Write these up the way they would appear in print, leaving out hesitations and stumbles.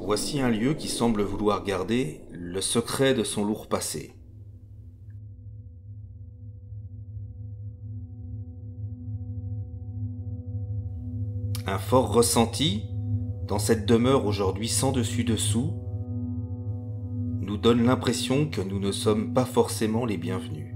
Voici un lieu qui semble vouloir garder le secret de son lourd passé. Un fort ressenti, dans cette demeure aujourd'hui sans dessus-dessous, nous donne l'impression que nous ne sommes pas forcément les bienvenus.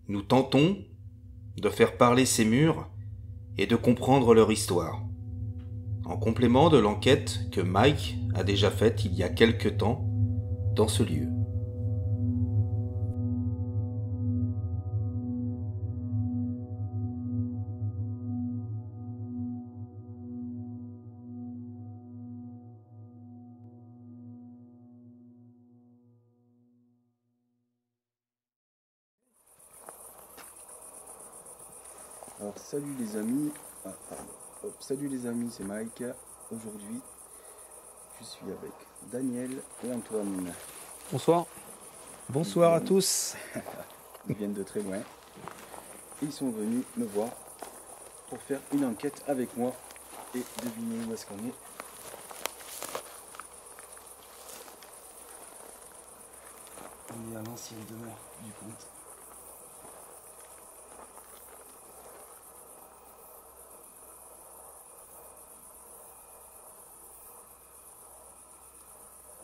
Nous tentons de faire parler ces murs et de comprendre leur histoire, en complément de l'enquête que Mike a déjà faite il y a quelque temps dans ce lieu. Alors salut les amis, salut les amis, c'est Mike. Aujourd'hui je suis avec Daniel et Antoine. Bonsoir. Bonsoir à tous. Ils viennent de très loin. Ils sont venus me voir pour faire une enquête avec moi et deviner où est-ce qu'on est. On est à l'ancienne demeure du comte.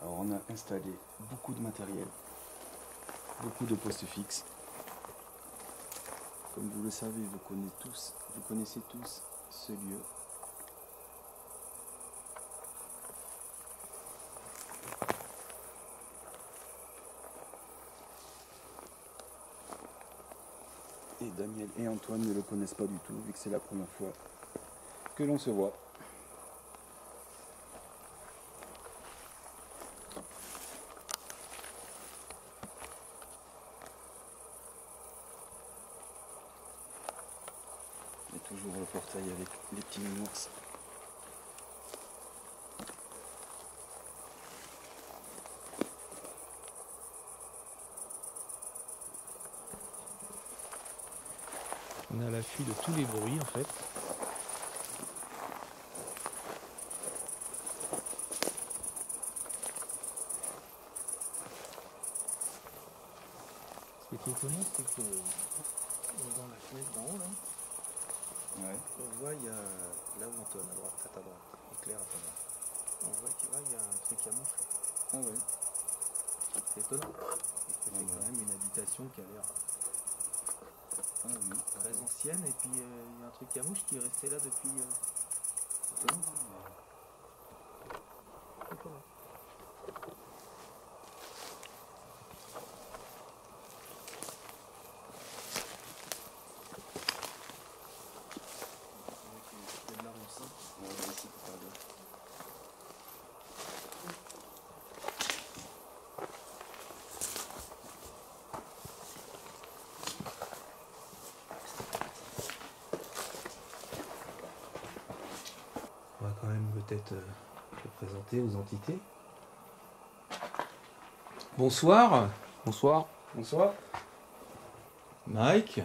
Alors on a installé beaucoup de matériel, beaucoup de postes fixes. Comme vous le savez, vous connaissez tous ce lieu. Et Daniel et Antoine ne le connaissent pas du tout, vu que c'est la première fois que l'on se voit. Il y a toujours le portail avec les petits nounours. On est à l'affût de tous les bruits en fait. Ce qui est étonnant, c'est que dans la fenêtre d'en haut là, Ouais. on voit il y a là où Antoine à droite, à ta droite, et Claire à ta droite. On voit qu'il y a un truc à montrer. Ah ouais. C'est étonnant. C'est quand même une habitation qui a l'air très ancienne et puis il y a un truc à mouche qui est resté là depuis. Étonnant. Étonnant. On va quand même peut-être se présenter aux entités. Bonsoir. Bonsoir. Bonsoir. Mike,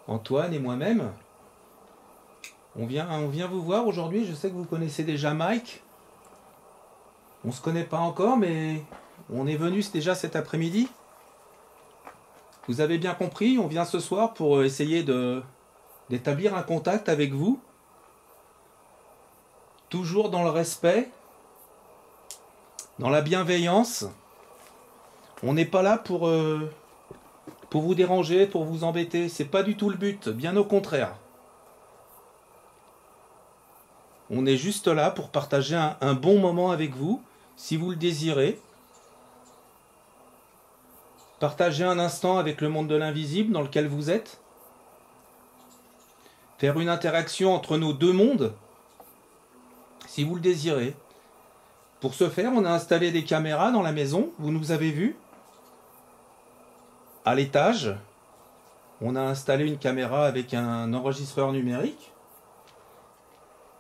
Antoine et moi-même. On vient vous voir aujourd'hui. Je sais que vous connaissez déjà Mike. On se connaît pas encore, mais on est venu déjà cet après-midi. Vous avez bien compris, on vient ce soir pour essayer d'établir un contact avec vous, toujours dans le respect, dans la bienveillance. On n'est pas là pour vous déranger, pour vous embêter. C'est pas du tout le but, bien au contraire. On est juste là pour partager un bon moment avec vous, si vous le désirez. Partager un instant avec le monde de l'invisible dans lequel vous êtes. Faire une interaction entre nos deux mondes, si vous le désirez. Pour ce faire, on a installé des caméras dans la maison, vous nous avez vus. À l'étage, on a installé une caméra avec un enregistreur numérique.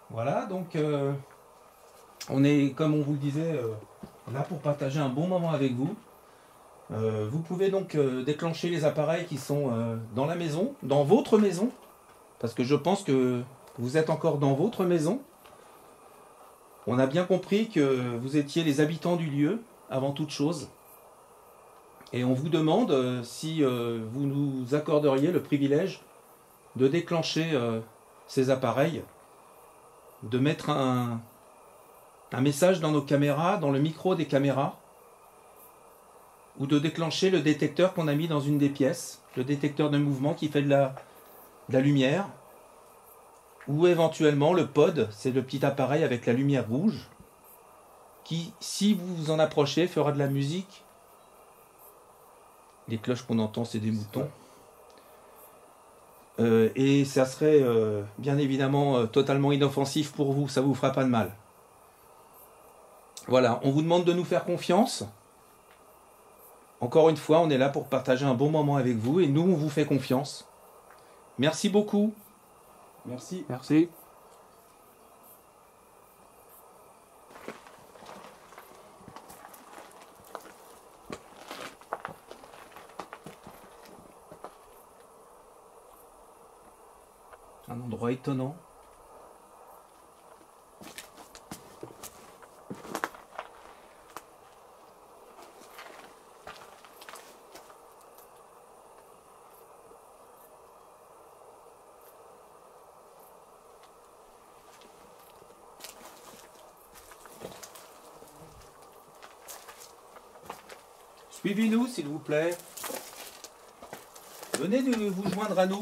Voilà, donc on est, comme on vous le disait, là pour partager un bon moment avec vous. Vous pouvez donc déclencher les appareils qui sont dans la maison, dans votre maison, parce que je pense que vous êtes encore dans votre maison. On a bien compris que vous étiez les habitants du lieu, avant toute chose. Et on vous demande si vous nous accorderiez le privilège de déclencher ces appareils, de mettre un message dans nos caméras, dans le micro des caméras, ou de déclencher le détecteur qu'on a mis dans une des pièces, le détecteur de mouvement qui fait de la lumière, ou éventuellement le pod, c'est le petit appareil avec la lumière rouge, qui, si vous vous en approchez, fera de la musique. Les cloches qu'on entend, c'est des moutons. Et ça serait bien évidemment totalement inoffensif pour vous, ça vous fera pas de mal. Voilà, on vous demande de nous faire confiance. Encore une fois, on est là pour partager un bon moment avec vous et nous, on vous fait confiance. Merci beaucoup. Merci. Merci. Un endroit étonnant. Suivez-nous, s'il vous plaît. Venez vous joindre à nous.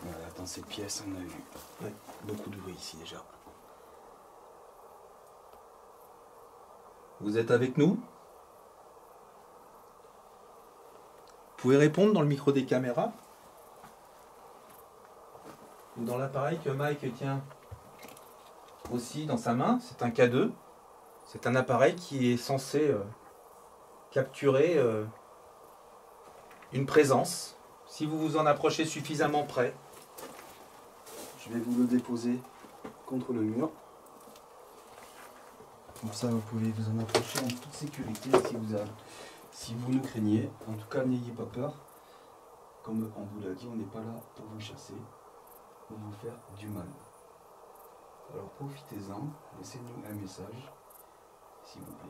Voilà, dans cette pièce, on a eu beaucoup de bruit ici déjà. Vous êtes avec nous? Vous pouvez répondre dans le micro des caméras ou dans l'appareil que Mike tient aussi dans sa main. C'est un K2. C'est un appareil qui est censé capturer une présence. Si vous vous en approchez suffisamment près. Je vais vous le déposer contre le mur. Comme ça, vous pouvez vous en approcher en toute sécurité si vous nous craignez. En tout cas, n'ayez pas peur. Comme on vous l'a dit, on n'est pas là pour vous chasser, pour vous faire du mal. Alors profitez-en, laissez-nous un message, s'il vous plaît.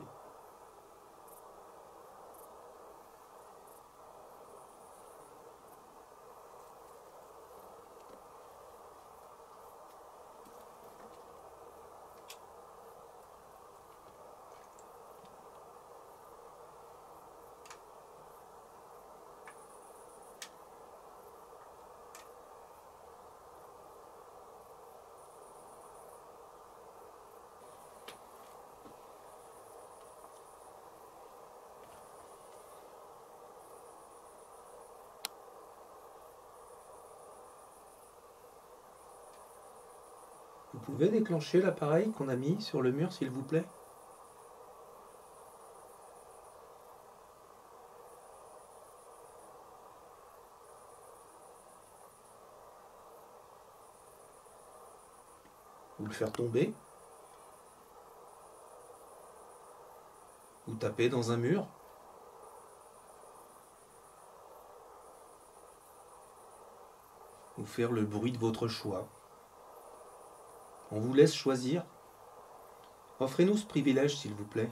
Vous pouvez déclencher l'appareil qu'on a mis sur le mur, s'il vous plaît? Vous le faire tomber? Ou taper dans un mur? Ou faire le bruit de votre choix? On vous laisse choisir. Offrez-nous ce privilège, s'il vous plaît.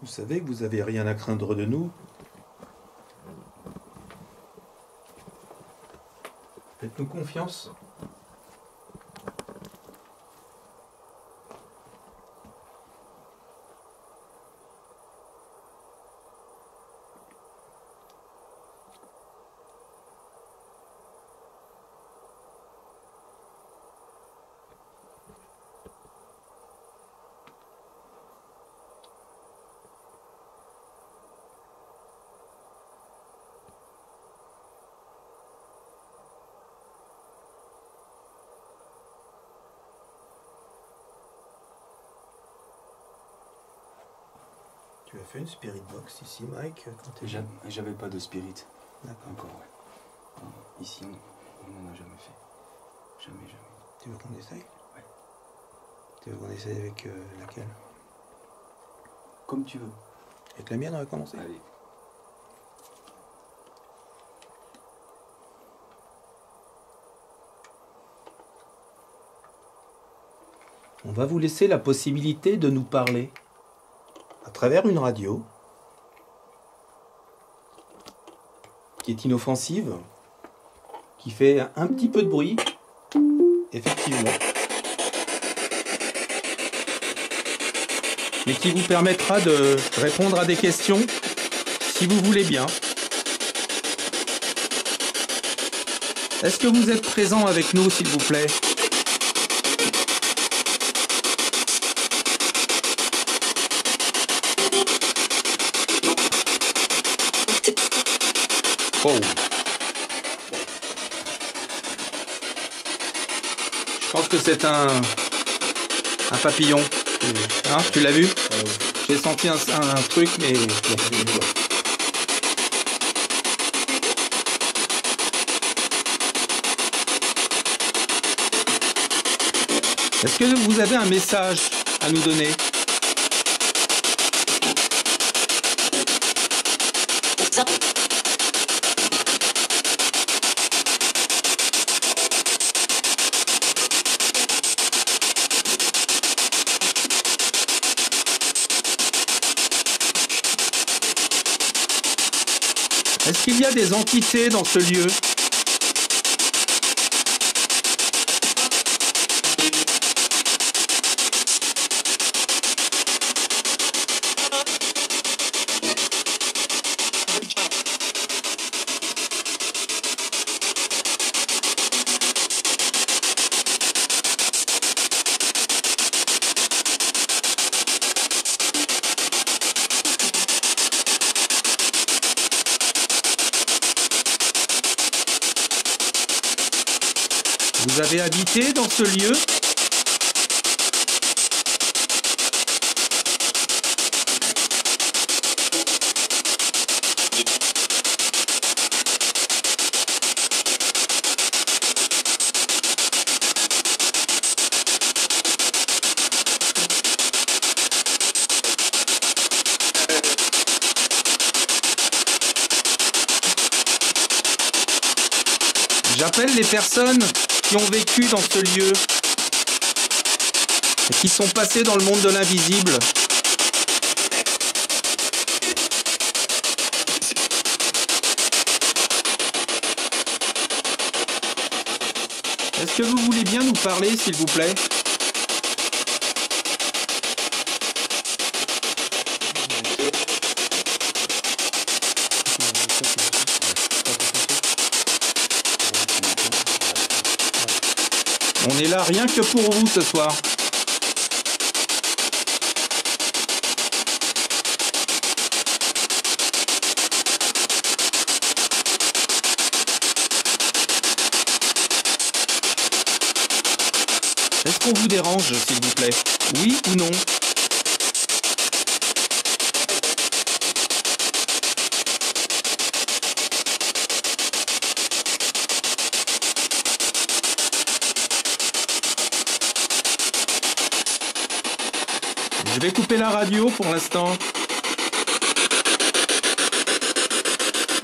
Vous savez que vous n'avez rien à craindre de nous. Faites-nous confiance. Tu as fait une spirit box ici, Mike, quand t'es jeune? J'avais pas de spirit. D'accord. Encore, ouais. Ici, on n'en a jamais fait. Jamais. Tu veux qu'on essaye? Ouais. Tu veux qu'on essaye avec laquelle? Comme tu veux. Avec la mienne, on va commencer. Allez. On va vous laisser la possibilité de nous parler à travers une radio qui est inoffensive, qui fait un petit peu de bruit, effectivement, mais qui vous permettra de répondre à des questions si vous voulez bien. Est-ce que vous êtes présent avec nous, s'il vous plaît? Oh. Je pense que c'est un papillon. Hein, tu l'as vu? J'ai senti un truc, mais... Est-ce que vous avez un message à nous donner? Est-ce qu'il y a des entités dans ce lieu? Vous avez habité dans ce lieu? J'appelle les personnes qui ont vécu dans ce lieu et qui sont passées dans le monde de l'invisible. Est-ce que vous voulez bien nous parler, s'il vous plaît? On est là rien que pour vous ce soir. Est-ce qu'on vous dérange, s'il vous plaît? Oui ou non? Je vais couper la radio pour l'instant.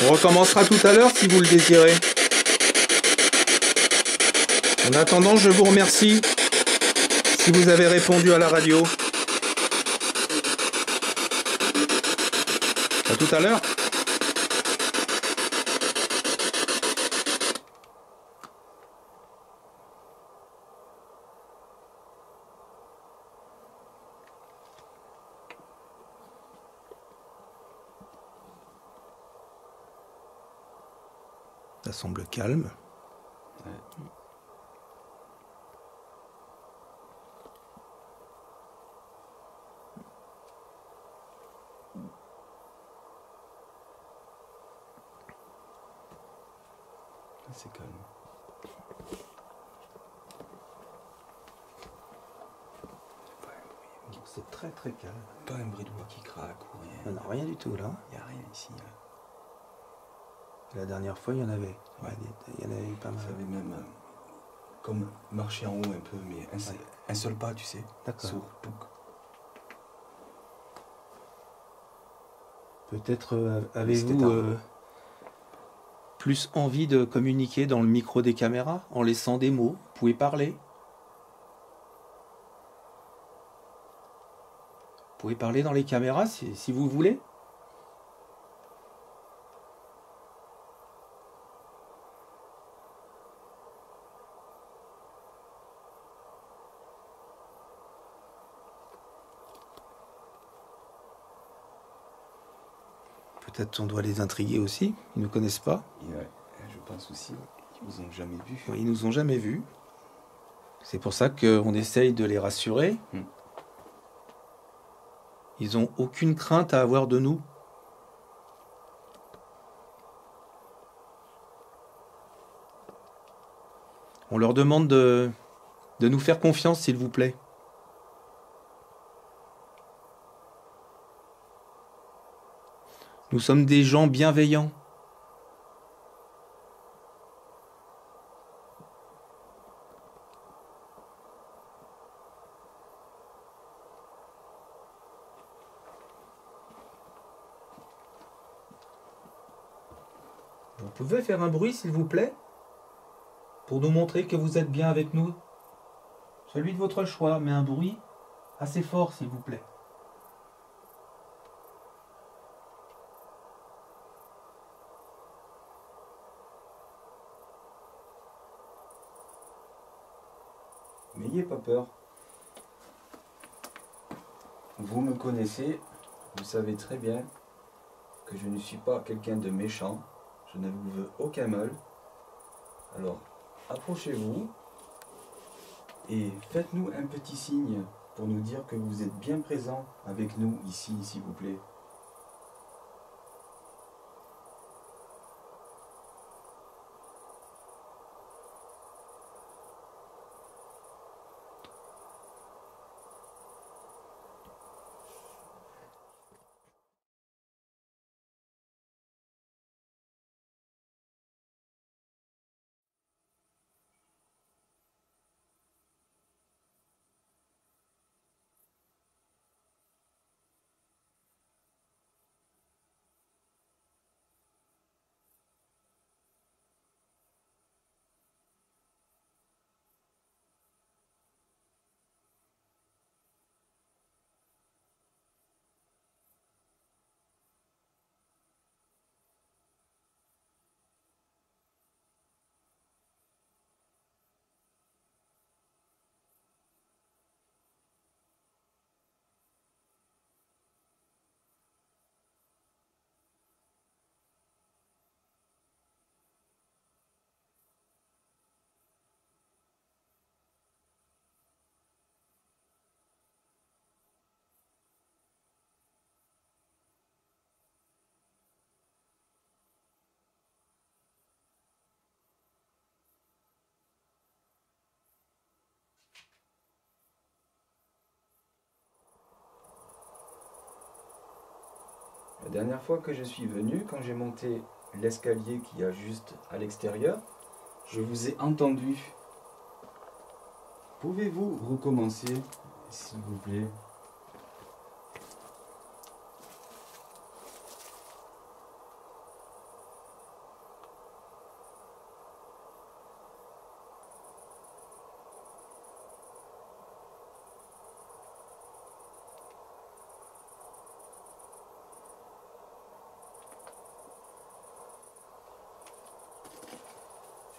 On recommencera tout à l'heure si vous le désirez. En attendant, je vous remercie si vous avez répondu à la radio. À tout à l'heure. Ça semble calme. Ouais. C'est calme. C'est très très calme. Pas un bruit de bois qui craque ou rien. Il n'y en a rien du tout là. Il n'y a rien ici. Là. La dernière fois, il y en avait. Ouais. Il y en avait eu pas mal. Ça avait même comme marcher en haut un peu, mais un seul pas, tu sais. D'accord. Sur pouc. Peut-être C'était avez-vous tard. plus envie de communiquer dans le micro des caméras en laissant des mots? Vous pouvez parler. Vous pouvez parler dans les caméras si vous voulez. Peut-être on doit les intriguer aussi. Ils ne nous connaissent pas. Et ouais, je pense aussi qu'ils nous ont jamais vus. Ils nous ont jamais vus. C'est pour ça qu'on essaye de les rassurer. Ils n'ont aucune crainte à avoir de nous. On leur demande de nous faire confiance, s'il vous plaît. Nous sommes des gens bienveillants. Vous pouvez faire un bruit, s'il vous plaît, pour nous montrer que vous êtes bien avec nous. Celui de votre choix, mais un bruit assez fort, s'il vous plaît. N'ayez pas peur. Vous me connaissez, vous savez très bien que je ne suis pas quelqu'un de méchant. Je ne vous veux aucun mal. Alors, approchez-vous et faites-nous un petit signe pour nous dire que vous êtes bien présent avec nous ici, s'il vous plaît. dernière fois que je suis venu, quand j'ai monté l'escalier qu'il y a juste à l'extérieur, je vous ai entendu. Pouvez-vous recommencer, s'il vous plaît?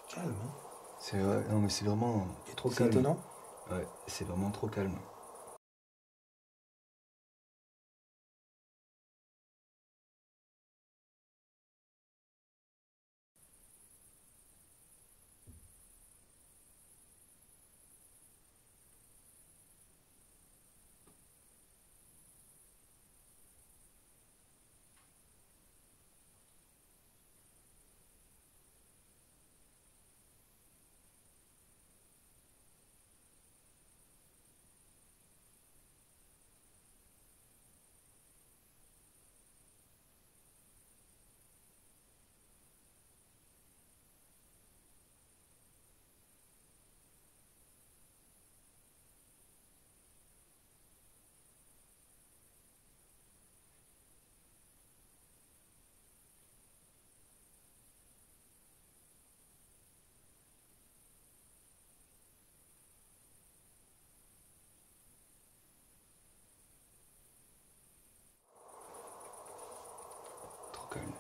Calme, hein. C'est vrai, non mais c'est vraiment trop C'est calme. étonnant. Ouais, c'est vraiment trop calme. Trop calme.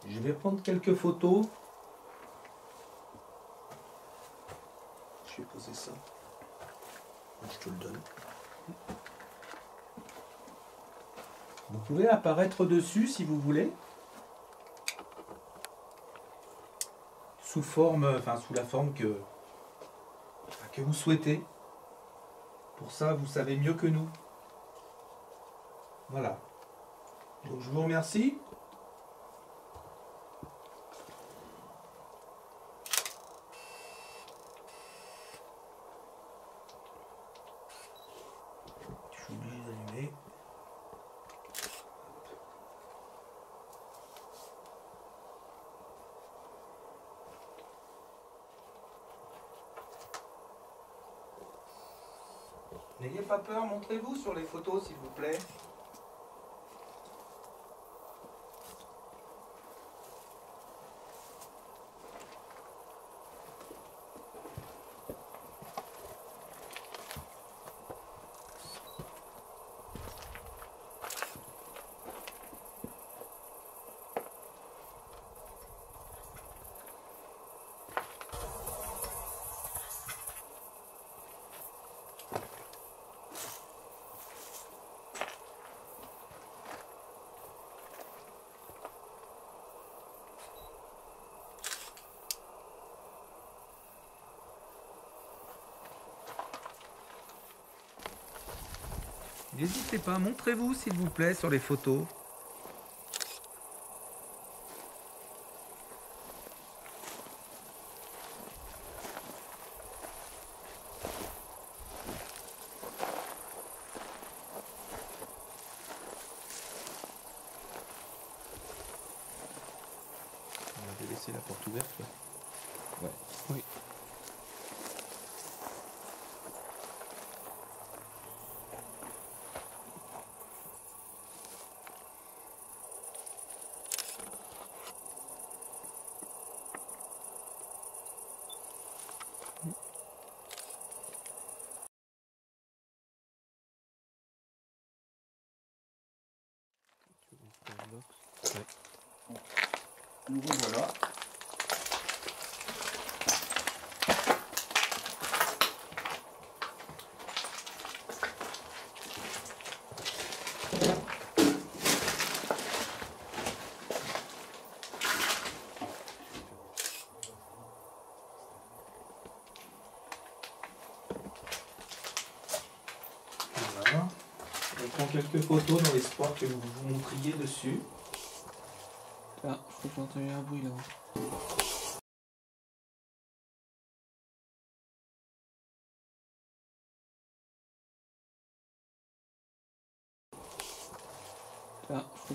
Je vais prendre quelques photos. Je vais poser ça. Je te le donne. Vous pouvez apparaître dessus si vous voulez. Sous la forme que vous souhaitez. Pour ça, vous savez mieux que nous. Voilà. Donc je vous remercie. Je suis obligé d'allumer. N'ayez pas peur, montrez-vous sur les photos s'il vous plaît. N'hésitez pas, montrez-vous s'il vous plaît sur les photos. On avait laissé la porte ouverte. Ouais. Oui. Nous revoilà. Voilà. Je prends quelques photos dans l'espoir que vous vous montriez dessus. Ah, je crois que j'ai entendu un bruit là.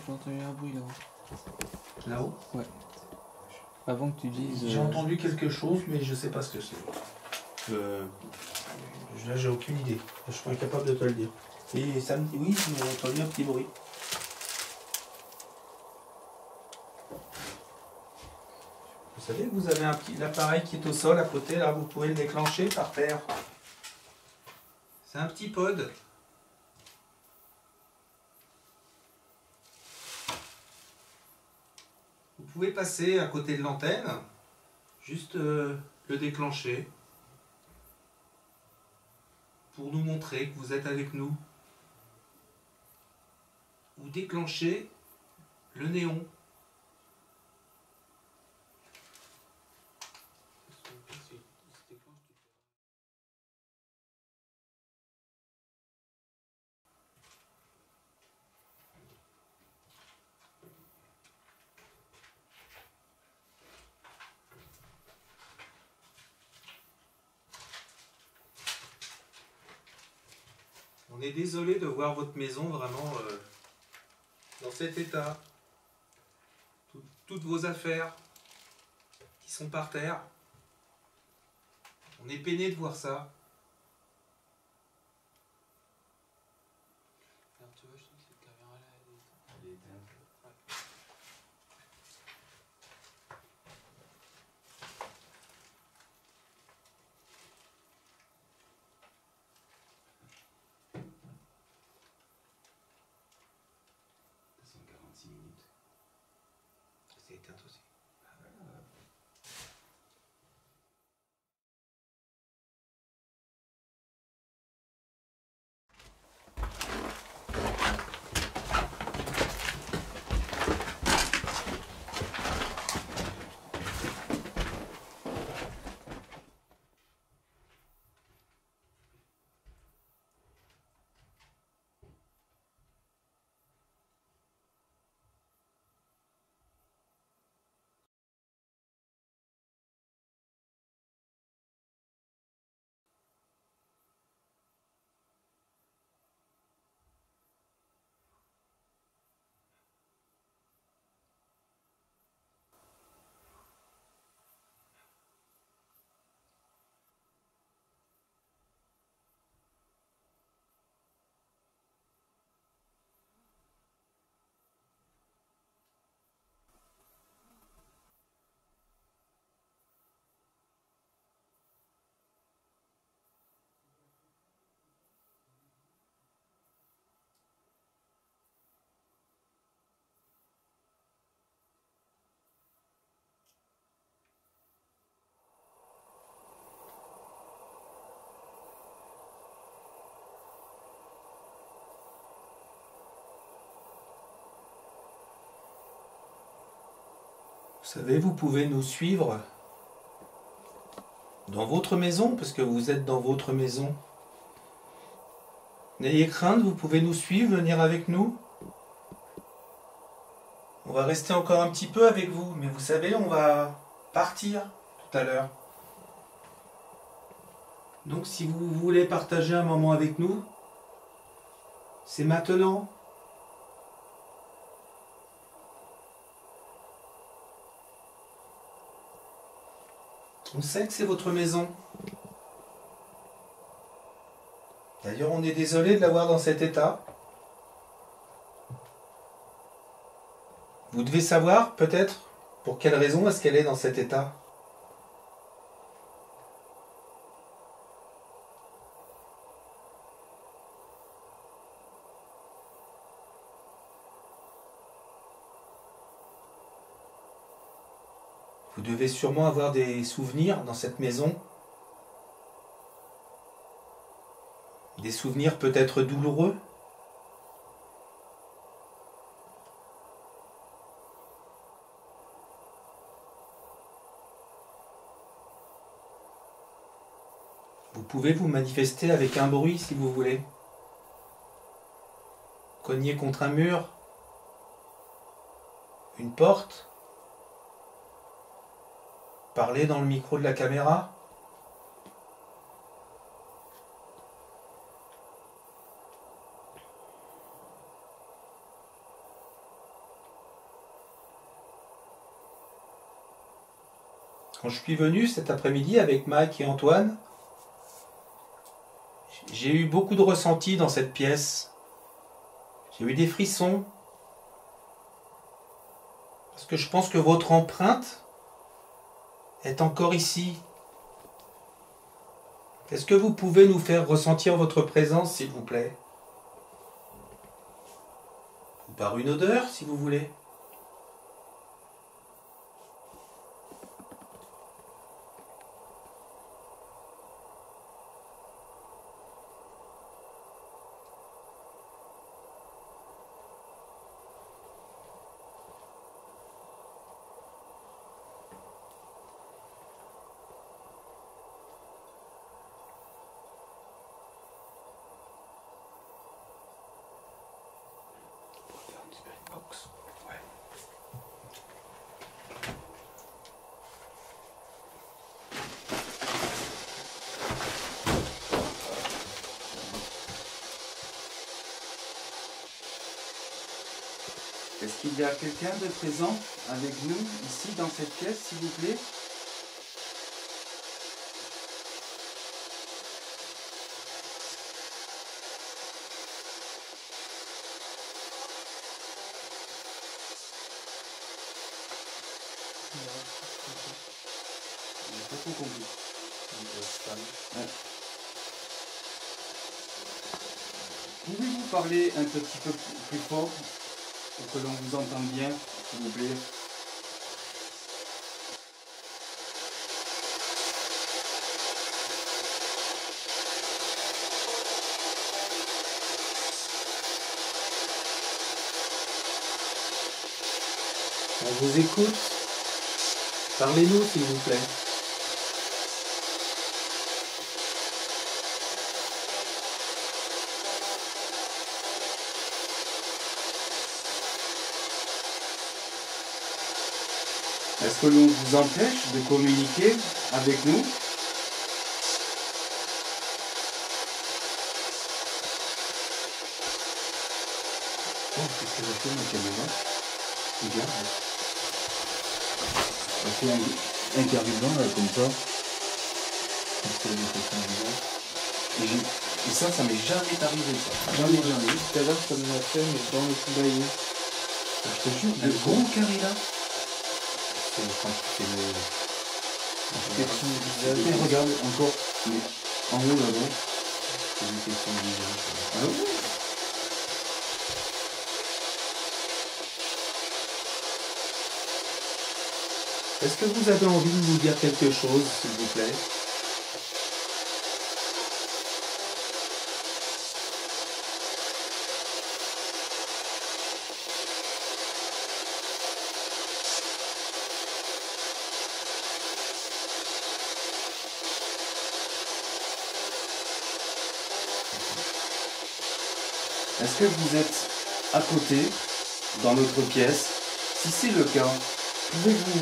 J'ai entendu un bruit là-haut. Là-haut. Ouais. Avant que tu dises. J'ai entendu quelque chose, mais je sais pas ce que c'est. Là, j'ai aucune idée. Je suis incapable de te le dire. Et ça me dit, oui, j'ai entendu un petit bruit. Vous savez que vous avez l'appareil qui est au sol à côté, là, vous pouvez le déclencher par terre. C'est un petit pod. Vous pouvez passer à côté de l'antenne, juste le déclencher pour nous montrer que vous êtes avec nous. Ou déclencher le néon. On est désolé de voir votre maison vraiment dans cet état. Toutes vos affaires qui sont par terre. On est peiné de voir ça. Alors, tu vois, je trouve que cette caméra-là, Elle est éteinte. Ça sont 46 minutes. C'est éteint aussi. Vous savez, vous pouvez nous suivre dans votre maison, parce que vous êtes dans votre maison. N'ayez crainte, vous pouvez nous suivre, venir avec nous. On va rester encore un petit peu avec vous, mais vous savez, on va partir tout à l'heure. Donc si vous voulez partager un moment avec nous, c'est maintenant. On sait que c'est votre maison. D'ailleurs, on est désolé de l'avoir dans cet état. Vous devez savoir, peut-être, pour quelle raison est-ce qu'elle est dans cet état. Vous devez sûrement avoir des souvenirs dans cette maison. Des souvenirs peut-être douloureux. Vous pouvez vous manifester avec un bruit si vous voulez. Cogner contre un mur, une porte. Parler dans le micro de la caméra. Quand je suis venu cet après-midi avec Mike et Antoine, j'ai eu beaucoup de ressentis dans cette pièce. J'ai eu des frissons. Parce que je pense que votre empreinte est encore ici. Est-ce que vous pouvez nous faire ressentir votre présence, s'il vous plaît? Ou par une odeur, si vous voulez. Ouais. Est-ce qu'il y a quelqu'un de présent avec nous ici dans cette pièce, s'il vous plaît? J'ai pas trop compris. Ouais. Pouvez-vous parler un petit peu plus fort pour que l'on vous entende bien, s'il vous plaît? On vous écoute. Parlez-nous, s'il vous plaît. Est-ce que l'on vous empêche de communiquer avec nous? Oh, qu'est-ce qu'elle a fait, ma caméra? Regarde. Elle fait un carré blanc, là, comme ça. Et ça m'est jamais arrivé, ça. Jamais. Tout à l'heure, ça me l'a fait, mais dans le poulailler. Je te jure, un gros carré là. Je pense que c'est Question de visage. Et regarde, encore, mais en haut là-bas, c'est une question de visage. Ah oui? Est-ce que vous avez envie de nous dire quelque chose, s'il vous plaît? Est-ce que vous êtes à côté, dans notre pièce? Si c'est le cas, pouvez-vous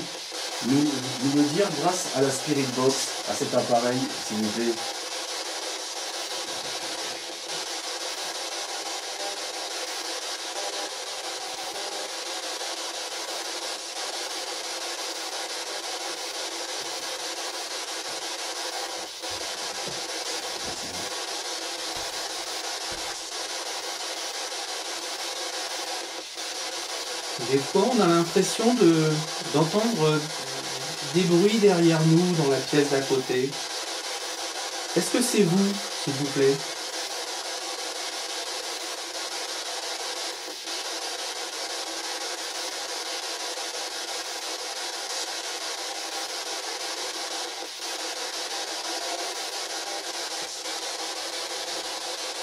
nous le dire grâce à la Spirit Box, à cet appareil, s'il vous plaît? Des fois, on a l'impression d'entendre des bruits derrière nous dans la pièce d'à côté. Est-ce que c'est vous, s'il vous plaît?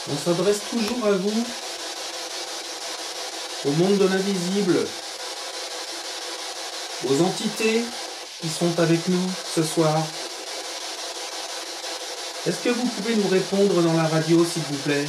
On s'adresse toujours à vous, au monde de l'invisible, aux entités qui sont avec nous ce soir. Est-ce que vous pouvez nous répondre dans la radio, s'il vous plaît?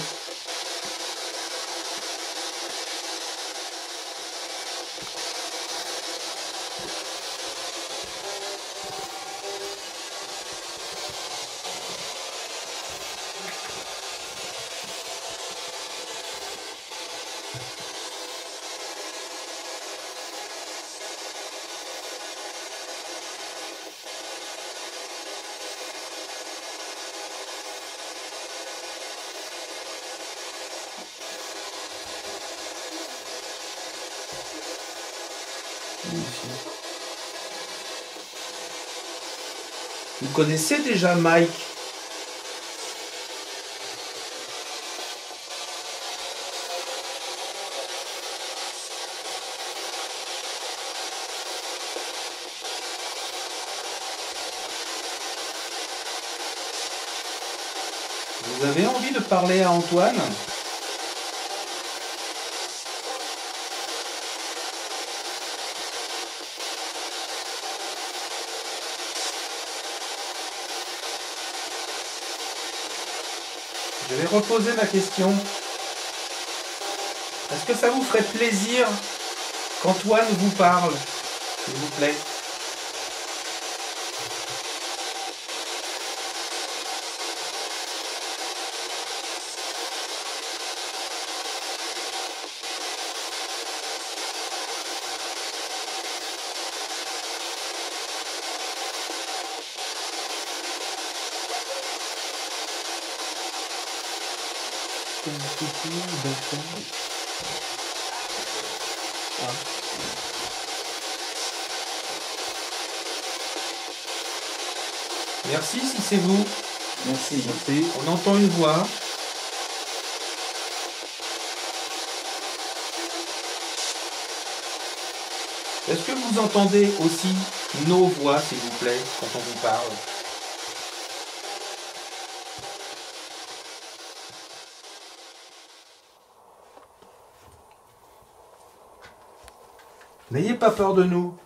Vous connaissez déjà Mike? Vous avez envie de parler à Antoine? Je vais reposer ma question. Est-ce que ça vous ferait plaisir qu'Antoine vous parle, s'il vous plaît? Merci si c'est vous. Merci, merci. On entend une voix. Est-ce que vous entendez aussi nos voix, s'il vous plaît, quand on vous parle? N'ayez pas peur de nous.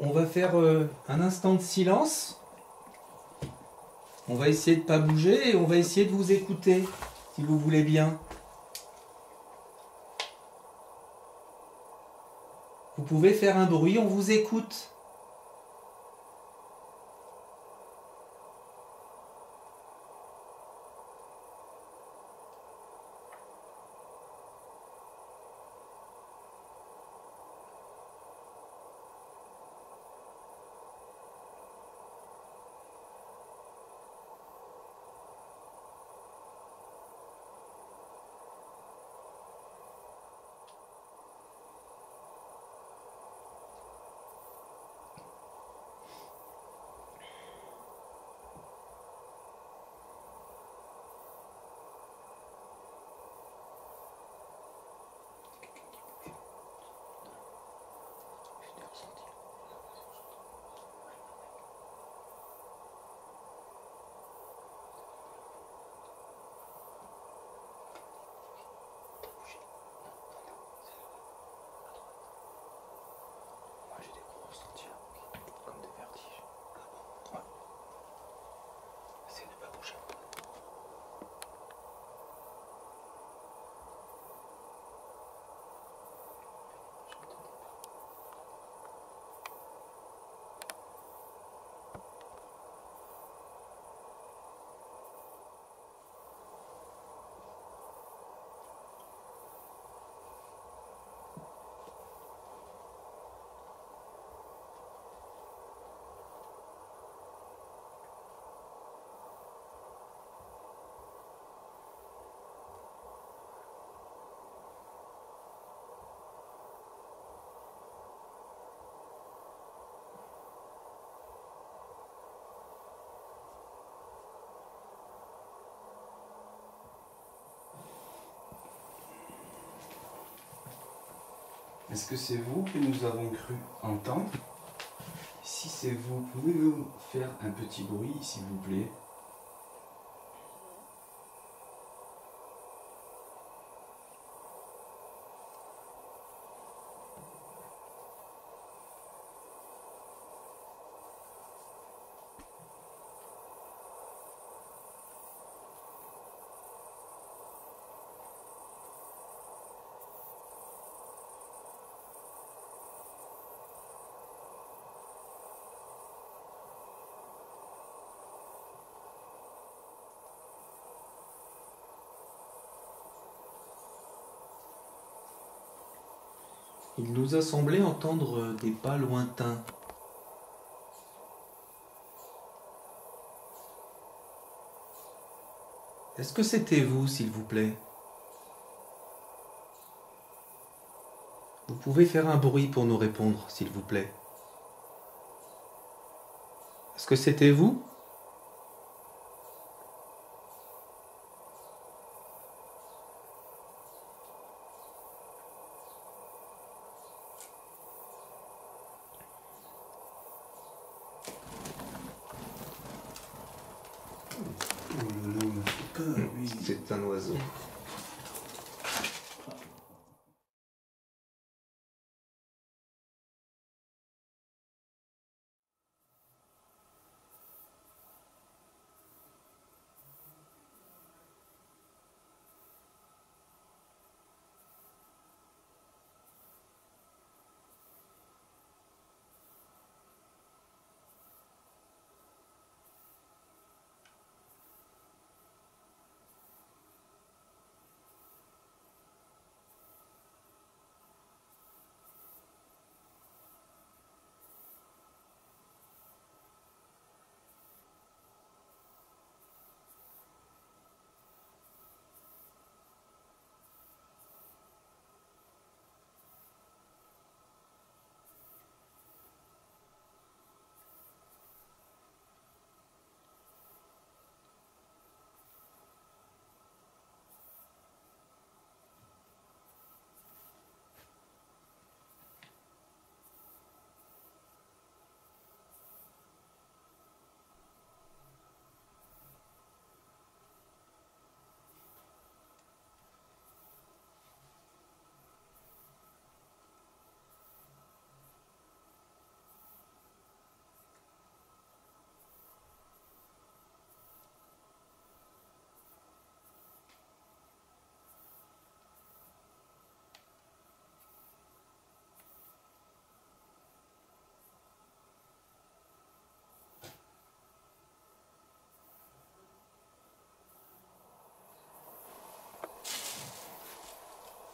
On va faire un instant de silence. On va essayer de ne pas bouger et on va essayer de vous écouter, si vous voulez bien. Vous pouvez faire un bruit, on vous écoute. Est-ce que c'est vous que nous avons cru entendre? Si c'est vous, pouvez-vous faire un petit bruit, s'il vous plaît? Il nous a semblé entendre des pas lointains. Est-ce que c'était vous, s'il vous plaît? Vous pouvez faire un bruit pour nous répondre, s'il vous plaît. Est-ce que c'était vous? Oh là là, il me fait peur, lui. C'est un oiseau.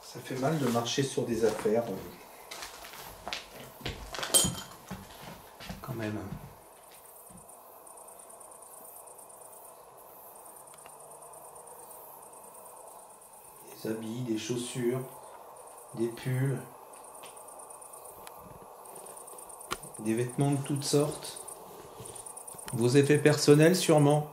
Ça fait mal de marcher sur des affaires. Quand même. Des habits, des chaussures, des pulls, des vêtements de toutes sortes. Vos effets personnels sûrement.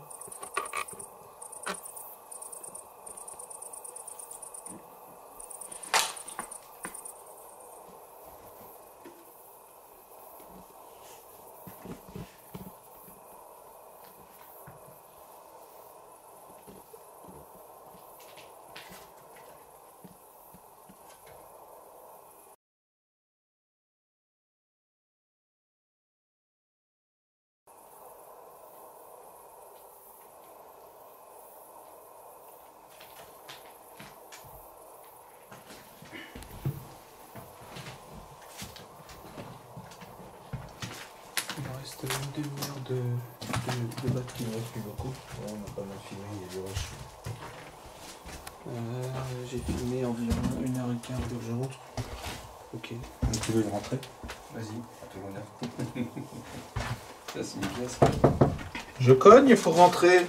Il me reste une demi-heure de batterie. Il ne reste plus beaucoup. On a pas mal filmé, il y a du rush. J'ai filmé environ 1h15 de jour. Ok. Vous pouvez rentrer. Vas-y, à tout l'honneur. Ça, c'est bien ça. Je cogne, il faut rentrer.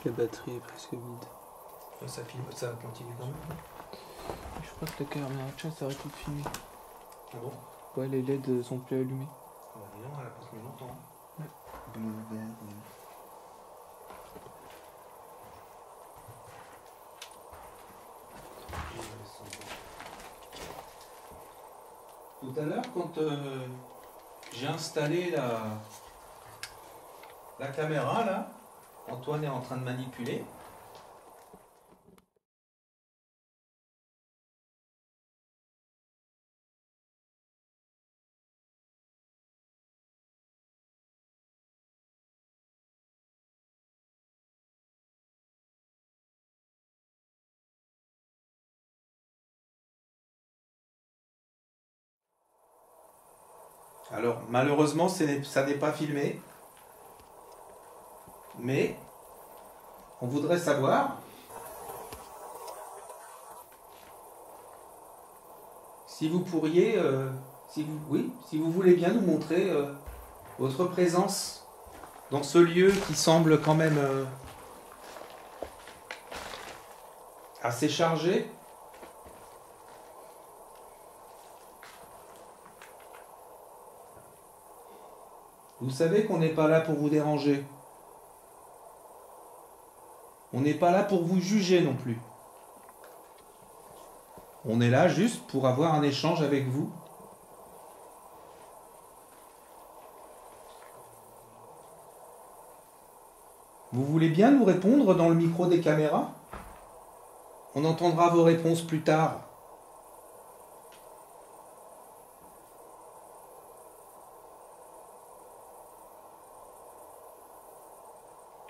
La batterie est presque vide. Ça filme, ça continue quand même. Je crois que la caméra de chat s'arrête de filmer. Ah bon? Ouais, les LED sont plus allumés. Bah, dis donc, elle a pas tenu longtemps. Bleu, vert, Tout à l'heure, quand j'ai installé la caméra, là, Antoine est en train de manipuler. Alors, malheureusement, ça n'est pas filmé. Mais, on voudrait savoir si vous pourriez, si vous voulez bien nous montrer votre présence dans ce lieu qui semble quand même assez chargé. Vous savez qu'on n'est pas là pour vous déranger. On n'est pas là pour vous juger non plus. On est là juste pour avoir un échange avec vous. Vous voulez bien nous répondre dans le micro des caméras? On entendra vos réponses plus tard.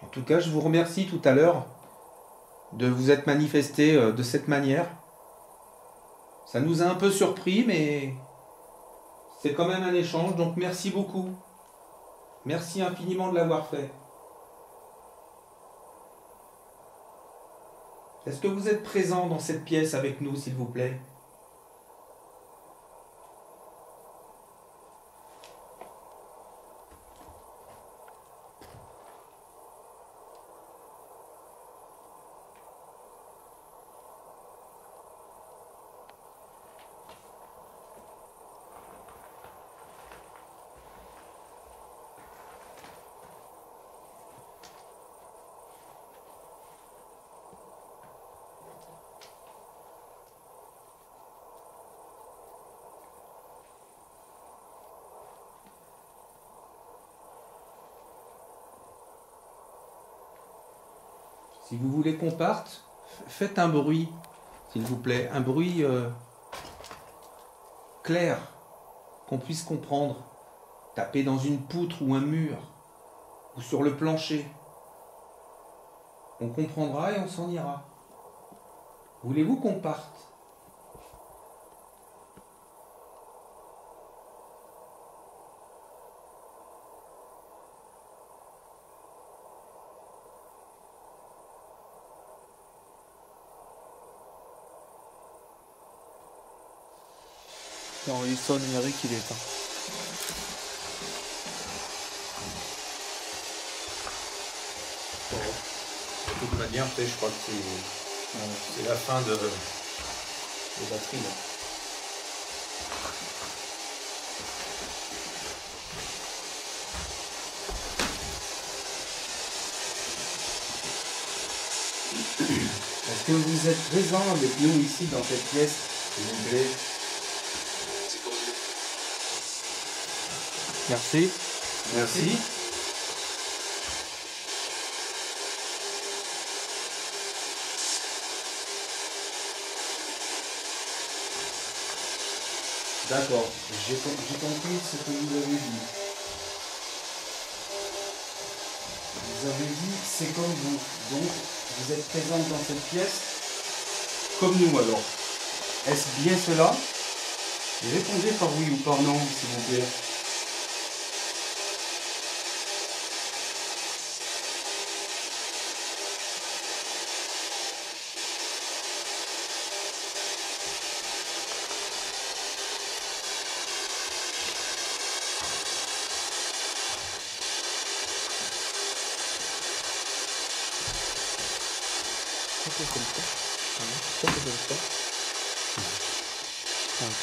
En tout cas, je vous remercie tout à l'heure de vous être manifesté de cette manière. Ça nous a un peu surpris, mais c'est quand même un échange, donc merci beaucoup. Merci infiniment de l'avoir fait. Est-ce que vous êtes présent dans cette pièce avec nous, s'il vous plaît? Si vous voulez qu'on parte, faites un bruit, s'il vous plaît, un bruit clair, qu'on puisse comprendre. Tapez dans une poutre ou un mur, ou sur le plancher. On comprendra et on s'en ira. Voulez-vous qu'on parte? L'enregistreur numérique, il est éteint. De toute manière, je crois que c'est la fin de batterie. Là. Est-ce que vous êtes présent avec nous ici dans cette pièce, s'il vous plaît? Merci. Merci. D'accord, j'ai compris ce que vous avez dit. Vous avez dit c'est comme vous, donc vous êtes présent dans cette pièce comme nous alors. Est-ce bien cela? Répondez par oui ou par non, s'il vous plaît. Pourquoi comme ça? Pourquoi comme ça? Ah, ok.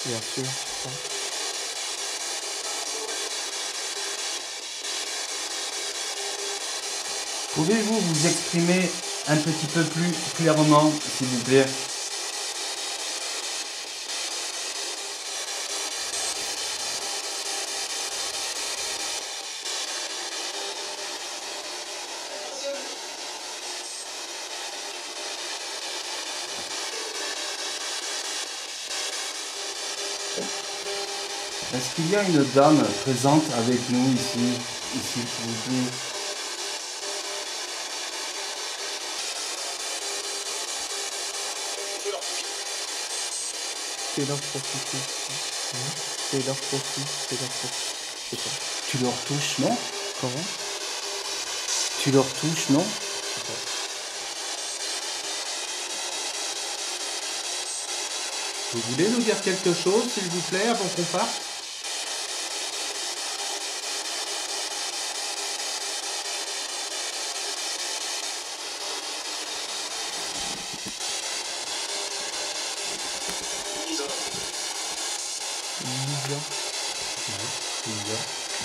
Bien sûr. Ça. Pouvez-vous vous exprimer un petit peu plus clairement, s'il vous plaît? Est-ce qu'il y a une dame présente avec nous ici? Ici, s'il vous plaît. C'est leur profit. C'est leur profit. C'est leur profit. Je sais pas. Tu leur touches, non? Comment? Tu leur touches, non? Vous voulez nous dire quelque chose, s'il vous plaît, avant qu'on parte?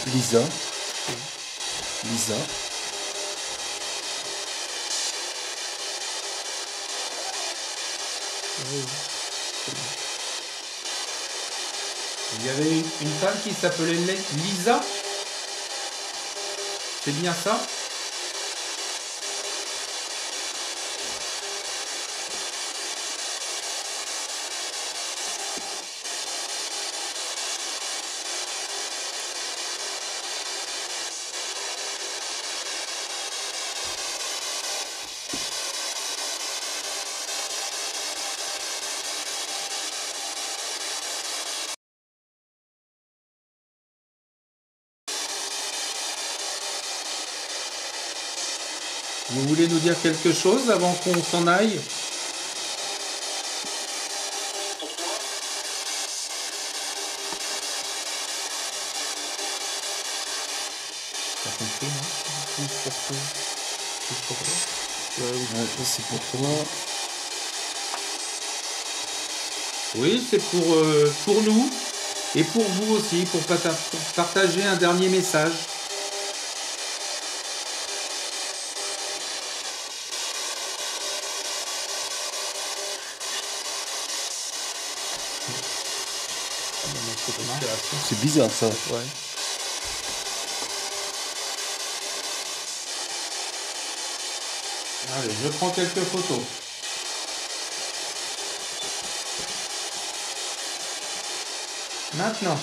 Lisa. Lisa. Il y avait une femme qui s'appelait Lisa. C'est bien ça? Vous voulez nous dire quelque chose avant qu'on s'en aille? T'as compris, non? Juste pour toi. Juste pour toi. Ouais, c'est pour toi. Oui, c'est pour nous et pour vous aussi, pour partager un dernier message. C'est bizarre ça. Ouais. Allez, je prends quelques photos. Maintenant.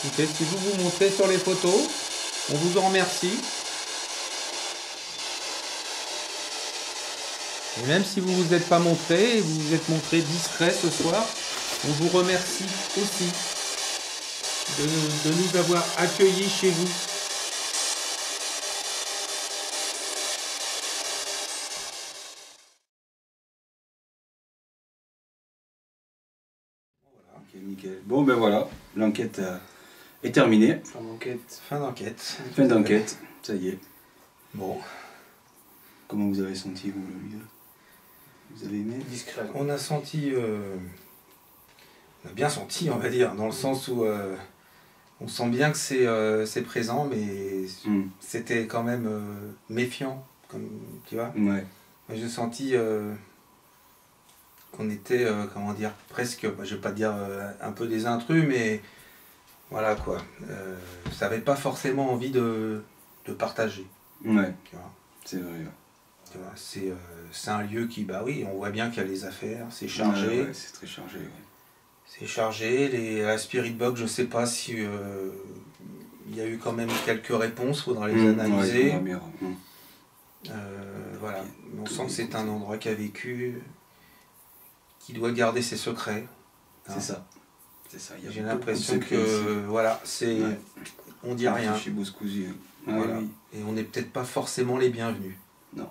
Écoutez, si vous vous montrez sur les photos, on vous en remercie. Et même si vous ne vous êtes pas montré, vous vous êtes montré discret ce soir, on vous remercie aussi de nous avoir accueillis chez vous. Ok, nickel. Bon ben voilà, l'enquête est terminée. Fin d'enquête. Fin d'enquête, ça y est. Bon. Comment vous avez senti vous le lieu? Vous avez aimé? Discret. On a senti, on a bien senti, on va dire, dans le sens où on sent bien que c'est présent, mais c'était quand même méfiant, comme tu vois. Ouais. Moi, j'ai senti qu'on était, comment dire, presque, je vais pas dire un peu des intrus, mais voilà quoi. Ça n'avait pas forcément envie de partager. Ouais. Tu vois. C'est vrai. Ouais. Tu vois, c'est un lieu qui, bah oui, on voit bien qu'il y a les affaires, c'est chargé. Ouais, c'est très chargé. Ouais. C'est chargé. La Spirit Box, je sais pas si il y a eu quand même quelques réponses, faudra les analyser. Ouais, Voilà, on sent que c'est un endroit qui a vécu, qui doit garder ses secrets. C'est ça. C'est ça. J'ai l'impression que voilà, c'est, on dit rien. Chez Bouscousu. Voilà. Oui. Et on n'est peut-être pas forcément les bienvenus. Non.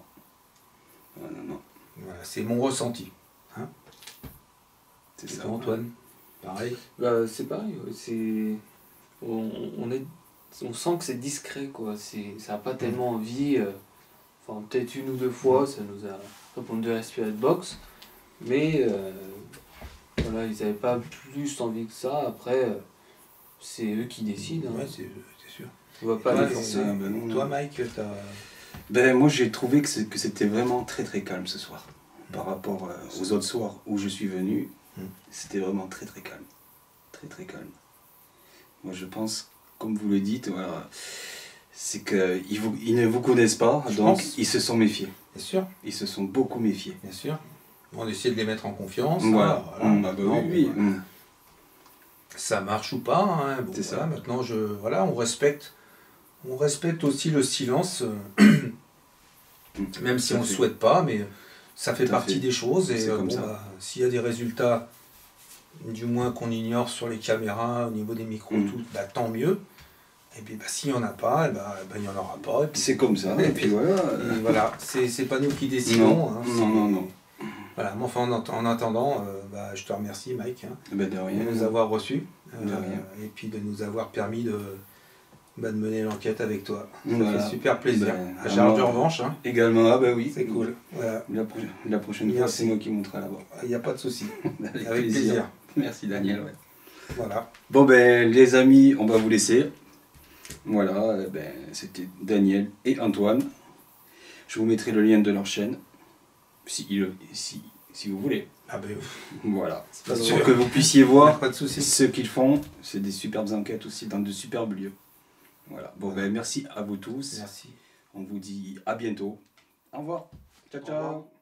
Non. Voilà, c'est mon ressenti. Hein, C'est et ça. toi, Antoine, pareil. Bah, c'est pareil, ouais, c'est... On sent que c'est discret, quoi. Ça n'a pas tellement envie. Enfin, peut-être une ou deux fois, ça nous a répondu à la Spirit Box. Mais voilà, ils n'avaient pas plus envie que ça. Après, c'est eux qui décident. Hein. Ouais, c'est sûr. On va pas Toi, les forcer. Toi, Mike, t'as... Ben, moi, j'ai trouvé que c'était vraiment très très calme ce soir. Par rapport aux autres soirs où je suis venu, c'était vraiment très très calme. Très très calme. Moi, je pense comme vous le dites, voilà, c'est qu'ils ne vous connaissent pas, Je donc pense. ils se sont méfiés. Bien sûr, Ils se sont beaucoup méfiés. bien sûr. On essaie de les mettre en confiance. Voilà. Voilà. Ah bah Non, oui, bon, oui. ça marche ou pas. Hein. Bon, C'est voilà, ça. maintenant, voilà, on respecte aussi le silence, même si Tout à on ne le fait. souhaite pas, mais ça fait Tout à partie fait. des choses. Et C'est comme ça. bah, s'il y a des résultats, du moins qu'on ignore sur les caméras, au niveau des micros, tout, bah, tant mieux. Et puis bah, s'il n'y en a pas, il n'y en aura pas. Et puis, C'est comme ça, et puis voilà. et voilà, c'est pas nous qui décidons. Non, Hein, non. Voilà, mais enfin, en attendant, bah, je te remercie, Mike, hein, Ben de rien. de nous avoir reçus. De rien. Et puis de nous avoir permis de mener l'enquête avec toi. Ça Voilà. fait super plaisir. Ben, À charge de alors, revanche, hein. Également, ah bah oui. C'est cool. Voilà. La prochaine fois, Merci. c'est moi qui monterai là-bas. Il n'y a pas de souci. Avec Avec plaisir. Merci Daniel. Ouais. Voilà. Bon ben les amis, on va vous laisser. Voilà, c'était Daniel et Antoine. Je vous mettrai le lien de leur chaîne, si vous voulez. Ah ben, Voilà. pas Pour sûr. que vous puissiez voir Pas de souci. ce qu'ils font. C'est des superbes enquêtes aussi dans de superbes lieux. Voilà. Bon ben merci à vous tous. Merci. On vous dit à bientôt. Au revoir. Ciao Au revoir. ciao.